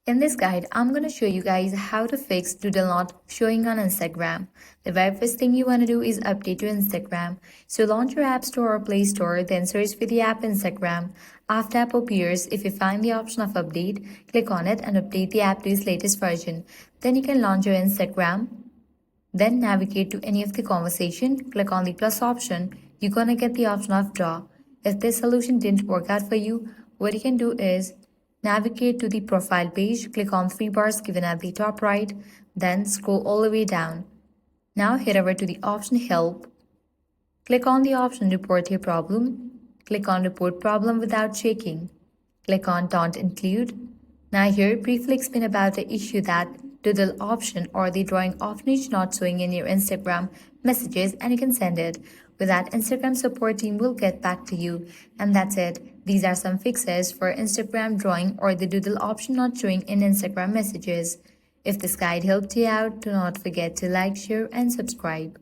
In this guide, I'm going to show you guys how to fix Doodle not showing on Instagram. The very first thing you want to do is update your Instagram. So launch your App Store or Play Store, then search for the app Instagram. After app appears, if you find the option of update, click on it and update the app to its latest version. Then you can launch your Instagram. Then navigate to any of the conversation, click on the plus option. You're gonna get the option of draw. If this solution didn't work out for you, what you can do is navigate to the profile page, click on three bars given at the top right, then scroll all the way down. Now head over to the option help. Click on the option report your problem. Click on report problem without checking. Click on don't include. Now here briefly explain about the issue that doodle option or the drawing option is not showing in your Instagram messages and you can send it. With that, Instagram support team will get back to you. And that's it. These are some fixes for Instagram drawing or the doodle option not showing in Instagram messages. If this guide helped you out, do not forget to like, share and subscribe.